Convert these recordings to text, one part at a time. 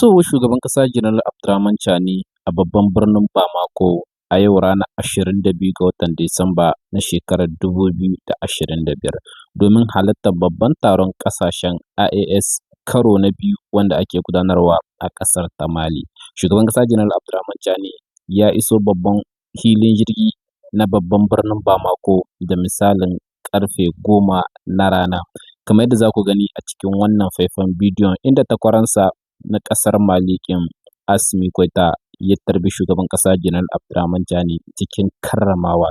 Isowar shugaban ƙasa Janar Abdurrahman Chani a babban birnin Bamako a yau ranar 22 ga watan Disamba na shekarar 2025 domin halartar babban taron ƙasashen IAS karo na biyu wanda ake gudanarwa a ƙasar ta Mali. Shugaban ƙasa Janar Abdurrahman Chani ya iso babban filin jirgi na babban birnin Bamako da misalin ƙarfe 10 na rana. Kamar yadda za ku gani a cikin wannan faifan bidiyon inda takwaransa na ƙasar Mali Assimi Goïta ya tarbi shugaban ƙasa Janar Abdurrahman Chani cikin karramawa.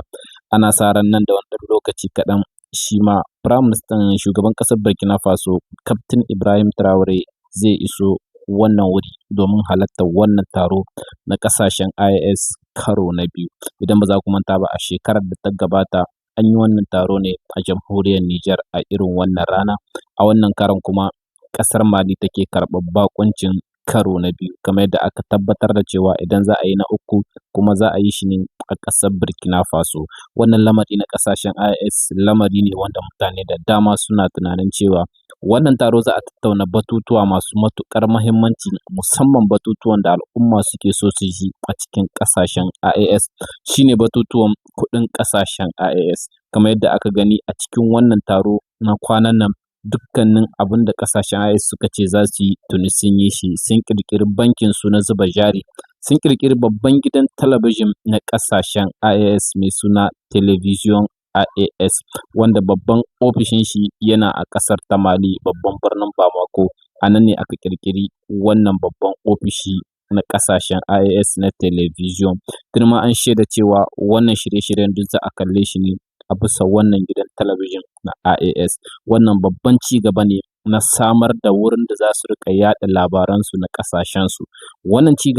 Ana sa ran nan da wani ɗan lokaci kaɗan shi ma Firaministan shugaban ƙasar Burkina Faso Kaftin Ibrahim Traore zai iso wannan wuri domin halartar wannan taro na ƙasashen IAS karo na biyu. Idan ba za ku manta ba a shekarar da ta gabata an yi wannan taro ne a jamhuriyar Nijar a irin wannan rana. A wannan karon kuma ƙasar Mali take karɓar baƙuncin karo na biyu kamar yadda aka tabbatar da cewa idan za a yi na uku kuma za a yi shi ne a ƙasar Burkina Faso. Wannan lamari na ƙasashen IAS lamari ne wanda mutane da dama suna tunanin cewa wannan taro za a tattauna batutuwa masu matuƙar muhimmanci musamman batutuwan da al'umma suke so su ji a cikin ƙasashen IAS shine batutuwan kuɗin ƙasashen IAS. Kamar yadda aka gani a cikin wannan taro na kwanan nan dukkanin abin da ƙasashen IAS suka ce za su yi tuni sun yi shi, sun ƙirƙiri bankin su na zuba jari, sun ƙirƙiri babban gidan talabijin na ƙasashen IAS mai suna Television IAS wanda babban ofishin shi yana a ƙasar ta Mali babban birnin Bamako. A nan ne aka ƙirƙiri wannan babban ofishi na ƙasashen IAS na Television. Tuni ma an shaida cewa wannan shirye-shiryen duk za a kalle shi ne a bisa wannan gidan talabijin na IAS. Wannan babban ci gaba ne na samar da wurin da za su riƙa yaɗa labaransu na ƙasashensu. Wannan ci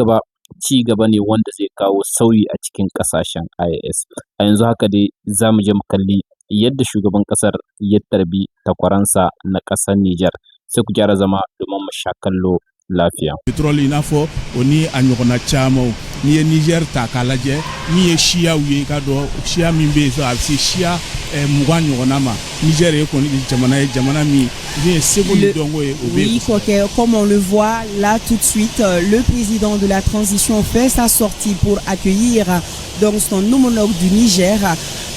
gaba ne wanda zai kawo sauyi a cikin ƙasashen IAS. A yanzu haka dai za mu je mu kalli yadda shugaban ƙasar ya tarbi takwaransa na ƙasar Nijar. Sai ku gyara zama domin mu sha kallo lafiya. Pétrole in n'a fɔ o ni a ɲɔgɔnna camanw n'i ye Niger ta k'a lajɛ min ye siyaw ye i ka dɔn siya min bɛ yen a bɛ se siya 20 ɲɔgɔnna ma. Niger ye kɔni jamana ye jamana min ni ye seko ni dɔnko ye o bɛ yen. Oui, comme on le voit là tout de suite, le président de la transition fait sa sortie pour accueillir donc son homologue du Niger,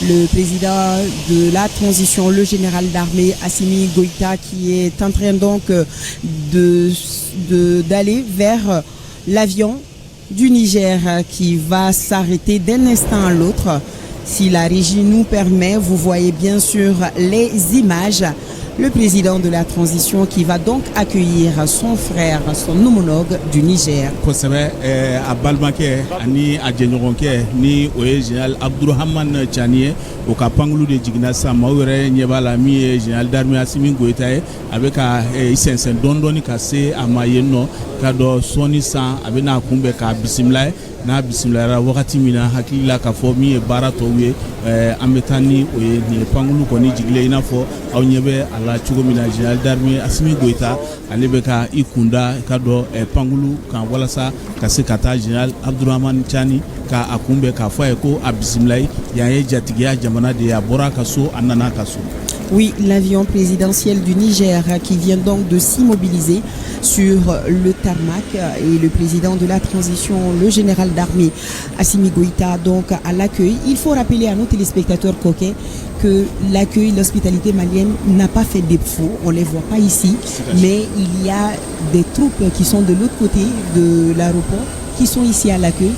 le président de la transition, le général d'armée Assimi Goïta, qui est en train donc d'aller vers l'avion du Niger qui va s'arrêter d'un instant à l'autre. Si la régie nous permet, vous voyez bien sûr les images. Le président de la transition qui va donc accueillir son frère, son homologue du Niger. Kosɛbɛ a balimakɛ ani a jɛɲɔgɔnkɛ ni o ye général Abdurrahman Chani ye o ka pankulu de jiginna sisan maaw yɛrɛ ɲɛ b'a la min ye général d'armée Assimi Goïta ye a bɛ ka i sɛnsɛn dɔɔni ka se a ma yen nɔ ka dɔ sɔɔni san a bɛ n'a kunbɛn k'a bisimila n'a bisimilayara wagati min na hakili la k'a fɔ min ye baara tɔw ye an bɛ taa ni o ye nin pankulu kɔni jigilen i n'a fɔ aw ɲɛ bɛ a la cogo min na général d'armée Assimi Goïta ale bɛ ka i kunda ka dɔ pankulu kan walasa ka se ka taa général Abdurrahman Chani ka a kunbɛn k'a fɔ a ye ko a bisimilayi yan ye jatigiya jamana de ye a bɔra a ka so a nana a ka so. Oui, l'avion présidentiel du Niger qui vient donc de s'immobiliser sur le tarmac et le président de la transition, le général d'armée Assimi Goïta, donc à l'accueil. Il faut rappeler à nos téléspectateurs coquets que l'accueil, l'hospitalité malienne n'a pas fait défaut. On ne les voit pas ici, mais il y a des troupes qui sont de l'autre côté de l'aéroport qui sont ici à l'accueil.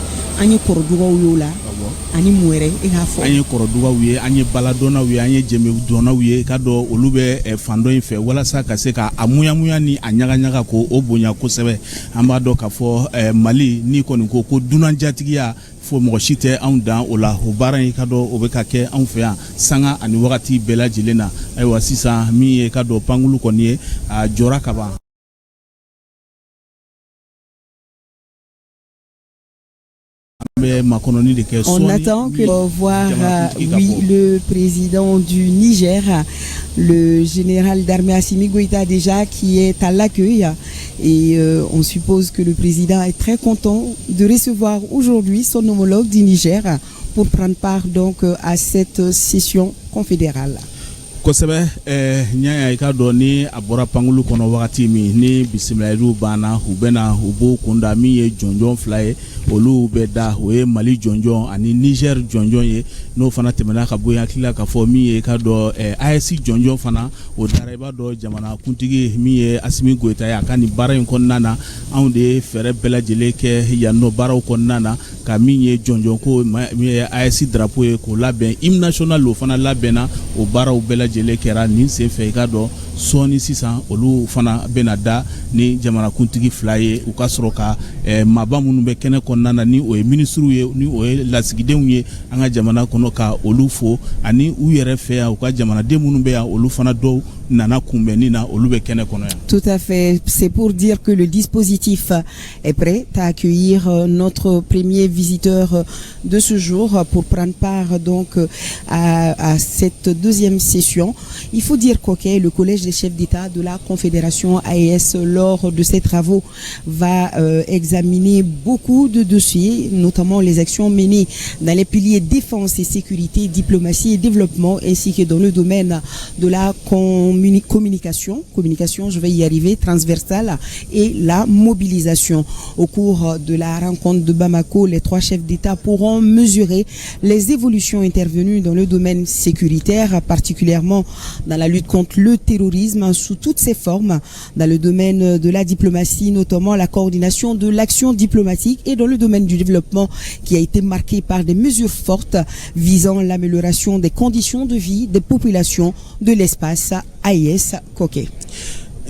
Ani muere e ka fɔ an ye kɔrɔdugaw ye an ye baladɔnnaw ye an ye jɛmɛdɔnnaw ye ka dɔ olu bɛ fan dɔ in fɛ walasa ka se ka a muyamuya ni a ɲagaɲaga ko o bonya kosɛbɛ an b'a dɔn k'a fɔ Mali ni kɔni ko dunanjatigiya fo mɔgɔ si tɛ anw dan o la o baara in ka dɔ o bɛ ka kɛ anw fɛ yan sanga ani wagati bɛɛ lajɛlen na ayiwa sisan min ye ka dɔ pankulu kɔni ye a jɔra ka ban. On attend que voir le président du Niger, le général d'armée Assimi Goïta déjà qui est à l'accueil et on suppose que le président est très content de recevoir aujourd'hui son homologue du Niger pour prendre part donc à cette session confédérale. kosɛbɛ ɲaya i ka dɔn ni a bɔra pankulu kɔnɔ wagati min ni bisimilayilu banna u bɛna u b'o kunda min ye jɔnjɔn fila ye olu bɛ da o ye Mali jɔnjɔn ani Niger jɔnjɔn ye n'o fana tɛmɛna ka bɔ yen hakilila ka fɔ min ye i ka dɔn AES jɔnjɔn fana o dara i b'a dɔn jamana kuntigi min ye Asimi Goyita ye a ka nin baara in kɔnɔna na anw de ye fɛɛrɛ bɛɛ lajɛlen kɛ yan nɔ baaraw kɔnɔna na ka min ye jɔnjɔn ko min ye AES drapeau ye k'o labɛn hymne national o fana labɛnna o baaraw bɛɛ lajɛlen kɛra nin sen fɛ i ka dɔn sɔɔni sisan olu fana bɛna da ni jamana kuntigi fila ye u ka sɔrɔ ka maaba minnu bɛ kɛnɛ kɔnɔna na ni o ye ministres ye ni o ye lasigidenw ye an ka jamana kɔnɔ ka olu fo ani u yɛrɛ fɛ yan u ka jamanaden minnu bɛ yan olu fana dɔw nana kunbɛnni na olu bɛ kɛnɛ kɔnɔ yan. Tout à fait, c'est pour dire que le dispositif est prêt à accueillir notre premier visiteur de ce jour pour prendre part donc à cette deuxième session. Il faut dire qu'au le collège des chefs d'État de la Confédération AES lors de ses travaux va examiner beaucoup de dossiers, notamment les actions menées dans les piliers défense et sécurité, diplomatie et développement, ainsi que dans le domaine de la communication, je vais y arriver, transversale, et la mobilisation. Au cours de la rencontre de Bamako, les trois chefs d'État pourront mesurer les évolutions intervenues dans le domaine sécuritaire, particulièrement dans la lutte contre le terrorisme sous toutes ses formes, dans le domaine de la diplomatie, notamment la coordination de l'action diplomatique, et dans le domaine du développement qui a été marqué par des mesures fortes visant l'amélioration des conditions de vie des populations de l'espace AES Koke.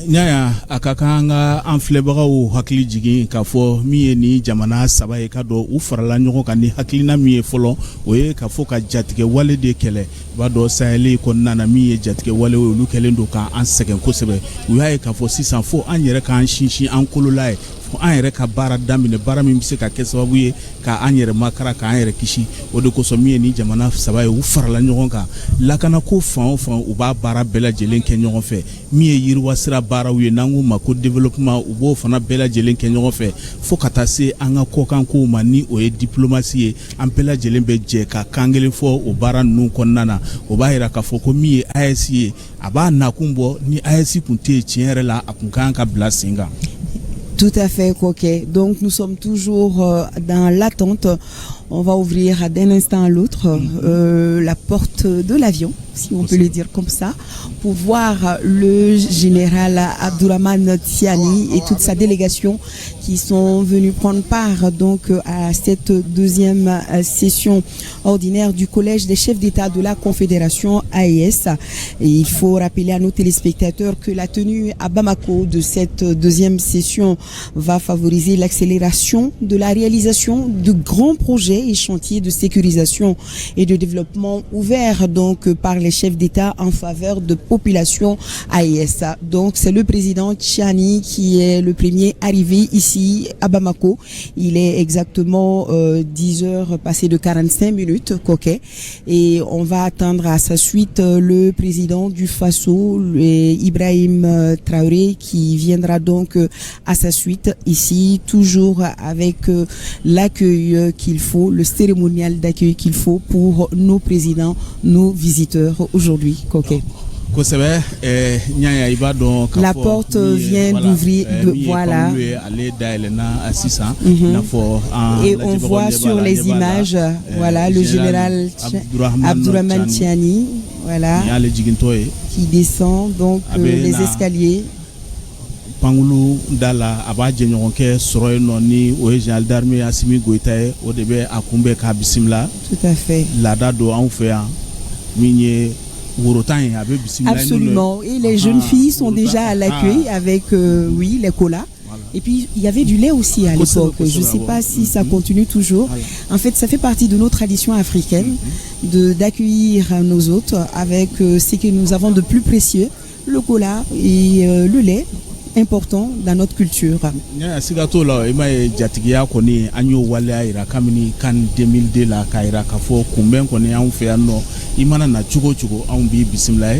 Nyaya akakanga an filɛbagaw hakili jigin k'a fɔ min ye ni jamana saba ye ka dɔn u farala ɲɔgɔn kan ni hakilina min ye fɔlɔ o ye ka fɔ ka jatigɛ wale de kɛlɛ i b'a dɔn sahɛli kɔnɔna na min ye jatigɛ wale ye olu kɛlen don k'an sɛgɛn kosɛbɛ u y'a ye k'a fɔ sisan fo an yɛrɛ k'an sinsin an kolola ye fo an yɛrɛ ka baara daminɛ baara min bɛ se ka kɛ sababu ye k'an yɛrɛ makara k'an yɛrɛ kisi o de kosɔn min ye ni jamana saba ye u farala ɲɔgɔn kan lakanako fan o fan u b'a baara bɛɛ lajɛlen kɛ ɲɔgɔn fɛ min ye yiriwasira baaraw ye n'an ko ma ko développement u b'o fana bɛɛ lajɛlen kɛ ɲɔgɔn fɛ fo ka taa se an ka kɔkankow ma ni o ye diplomasi ye an bɛɛ lajɛlen bɛ jɛ ka kan kelen fɔ o baara ninnu kɔnɔna na o b'a yira k'a fɔ ko min ye AES ye a b'a nakun bɔ ni AES kun tɛ yen tiɲɛ yɛrɛ la a kun kan ka bila sen kan. Tout à fait, Koke. Donc nous sommes toujours dans l'attente. On va ouvrir d'un instant à l'autre la porte de l'avion, si on peut le dire comme ça, pour voir le général Abdourahmane Tiani et toute sa délégation qui sont venus prendre part donc à cette deuxième session ordinaire du collège des chefs d'État de la Confédération AES. Et il faut rappeler à nos téléspectateurs que la tenue à Bamako de cette deuxième session va favoriser l'accélération de la réalisation de grands projets et chantiers de sécurisation et de développement ouverts donc par les chefs d'État en faveur de populations AES. Donc c'est le président Tiani qui est le premier arrivé ici à Bamako. Il est exactement 10 heures passées de 45 minutes, Koke, et on va attendre à sa suite le président du Faso, Ibrahim Traoré, qui viendra donc à sa suite ici, toujours avec l'accueil qu'il faut, le cérémonial d'accueil qu'il faut pour nos présidents, nos visiteurs aujourd'hui, Koke. La porte vient d'ouvrir, voilà. Et on voit sur les images, voilà, le général Abdourahmane Tiani, voilà, qui descend donc les escaliers. Pangulu dala aba jenyon ke soroy noni o général d'armée Assimi Goïta o debe akumbe ka bisimla. Tout à fait. Lada do an fait minye worotan avec bisimla. Absolument. Et les jeunes filles sont déjà à l'accueil avec oui, les colas. Voilà. Et puis il y avait du lait aussi à l'époque. Je ne sais pas si ça continue toujours. Voilà. En fait, ça fait partie de nos traditions africaines d'accueillir nos hôtes avec ce que nous avons de plus précieux, le cola et le lait. Important dans notre culture. Sigato la ima jatigiya koni anyo wale ira kamini kan 2002 la kaira kafo kumben koni an fe anno imana na chugo an bi bismillah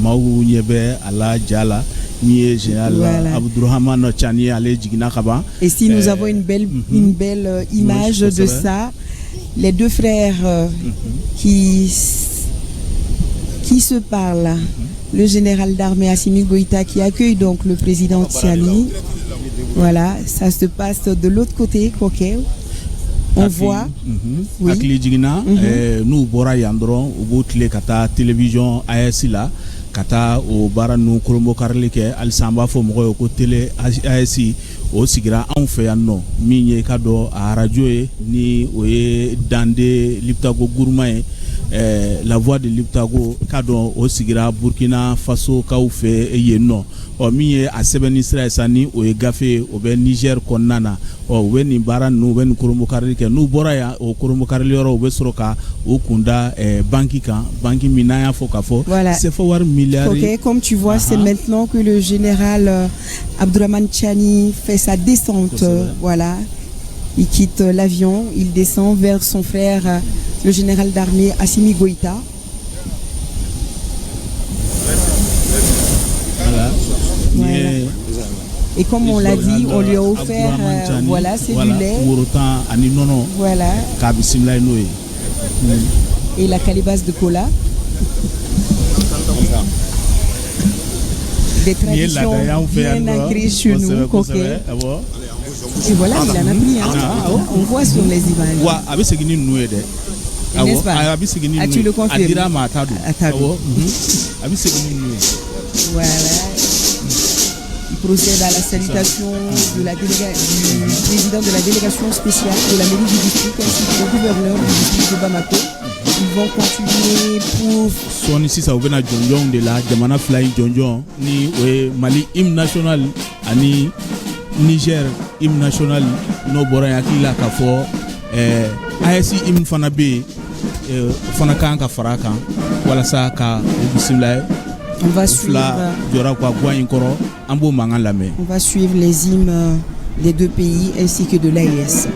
mawu nyebe ala jala ni général Abdourahmane Tiani ale jigina kaba. Et si nous avons une belle image de ça, les deux frères qui qui se parle. Le général d'armée Assimi Goïta qui accueille donc le président Tiani. Voilà, ça se passe de l'autre côté, Koké. On voit. Oui. Akili Jigina, nous bora yandron, ou bout kata télévision ASI là, kata au bara nous kolombo karlike al samba fo mo ko télé ASI o sigira an fe yanno minye kado a radio ni oye dande liptago gourmay la voix de Liptago kado o sigira Burkina Faso ka u fe yenno o miye a sebeni Israel sani o gafe o be Niger konnana o weni bara nu weni kurumu karli ke nu bora ya o kurumu karli yoro o be soroka o kunda banki minaya fo ka fo c'est fo war milliard. OK, comme tu vois, c'est maintenant que le général Abdourahmane Tiani fait sa descente. Voilà. Il quitte l'avion, il descend vers son frère, le général d'armée Assimi Goïta. Voilà. Et comme on l'a dit, on lui a offert, voilà, c'est du lait. Voilà. Et la calebasse de cola. Des traditions bien ancrées chez nous, coquet. Et voilà, il en a pris. On voit sur les images. N'est-ce pas? As-tu le confirmes? Voilà. Il procède à la salutation du président de la délégation spéciale de la mairie du district ainsi que le gouverneur du district de Bamako. Ils vont continuer pour son ici ça ouvre na jonjon de la jamana fly jonjon ni Mali hymne national ani Niger hymne national no bora yakila ka fo ASI hymne fana be fana kan ka faraka wala sa ka bismillah. On va suivre les hymnes des deux pays ainsi que de l'AES.